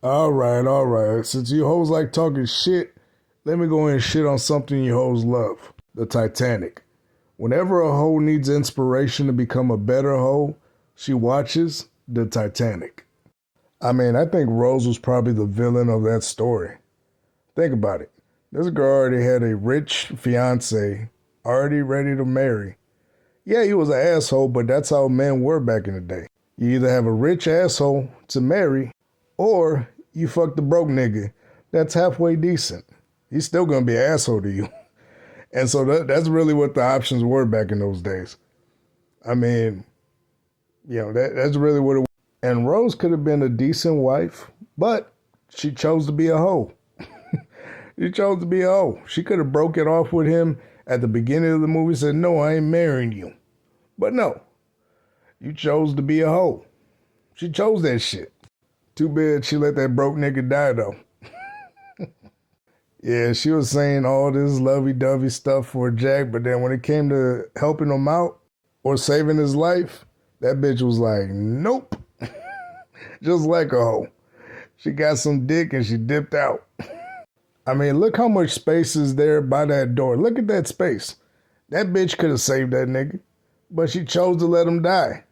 All right. Since you hoes like talking shit, let me go and shit on something you hoes love. The Titanic. Whenever a hoe needs inspiration to become a better hoe, she watches the Titanic. I mean, I think Rose was probably the villain of that story. Think about it. This girl already had a rich fiance, already ready to marry. Yeah, he was an asshole, but that's how men were back in the day. You either have a rich asshole to marry, or you fuck the broke nigga that's halfway decent. He's still gonna be an asshole to you. And so that's really what the options were back in those days. I mean, that's really what it was. And Rose could have been a decent wife, but she chose to be a hoe. She chose to be a hoe. She could have broke it off with him at the beginning of the movie, said, no, I ain't marrying you. But no, you chose to be a hoe. She chose that shit. Too bad she let that broke nigga die, though. Yeah, she was saying all this lovey-dovey stuff for Jack, but then when it came to helping him out or saving his life, that bitch was like, nope. Just like a hoe. She got some dick and she dipped out. I mean, look how much space is there by that door. Look at that space. That bitch could have saved that nigga, but she chose to let him die.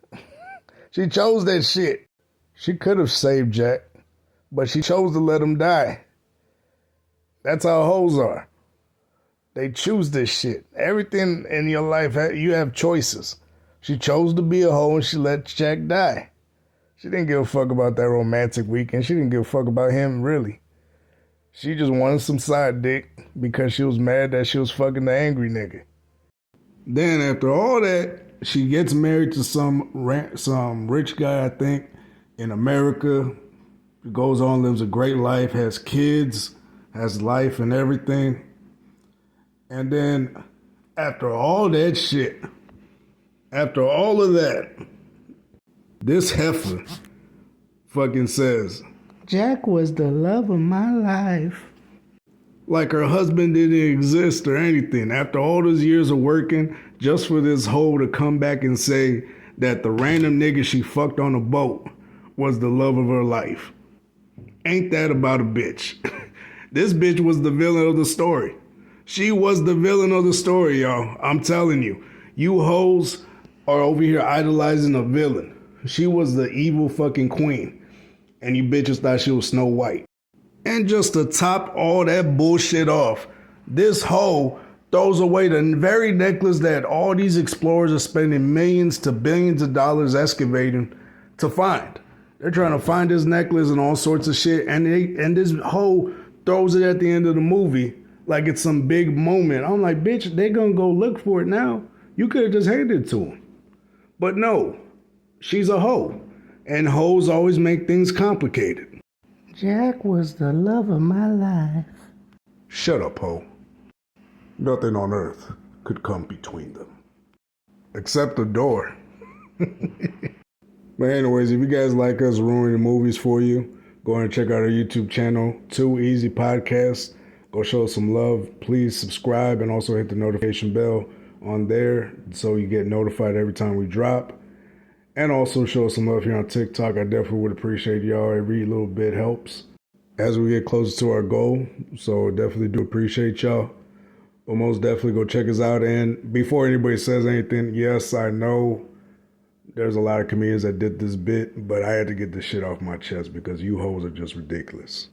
She chose that shit. She could have saved Jack, but she chose to let him die. That's how hoes are. They choose this shit. Everything in your life, you have choices. She chose to be a hoe and she let Jack die. She didn't give a fuck about that romantic weekend. She didn't give a fuck about him, really. She just wanted some side dick because she was mad that she was fucking the angry nigga. Then after all that, she gets married to some rich guy, I think, in America. Goes on, lives a great life, has kids, has life and everything. And then after all that shit, after all of that, this heifer fucking says, Jack was the love of my life. Like her husband didn't exist or anything. After all those years of working just for this hoe to come back and say that the random nigga she fucked on a boat was the love of her life. Ain't that about a bitch? This bitch was the villain of the story. She was the villain of the story, y'all. I'm telling you. You hoes are over here idolizing a villain. She was the evil fucking queen. And you bitches thought she was Snow White. And just to top all that bullshit off, this hoe throws away the very necklace that all these explorers are spending millions to billions of dollars excavating to find. They're trying to find this necklace and all sorts of shit. And this hoe throws it at the end of the movie like it's some big moment. I'm like, bitch, they gonna go look for it now. You could have just handed it to them. But no, she's a hoe. And hoes always make things complicated. Jack was the love of my life. Shut up, hoe. Nothing on earth could come between them. Except the door. But anyways, if you guys like us ruining movies for you, go ahead and check out our YouTube channel, 2 Easy Podcasts. Go show us some love. Please subscribe and also hit the notification bell on there so you get notified every time we drop. And also show us some love here on TikTok. I definitely would appreciate y'all. Every little bit helps as we get closer to our goal. So definitely do appreciate y'all. But most definitely go check us out. And before anybody says anything, yes, I know there's a lot of comedians that did this bit, but I had to get this shit off my chest because you hoes are just ridiculous.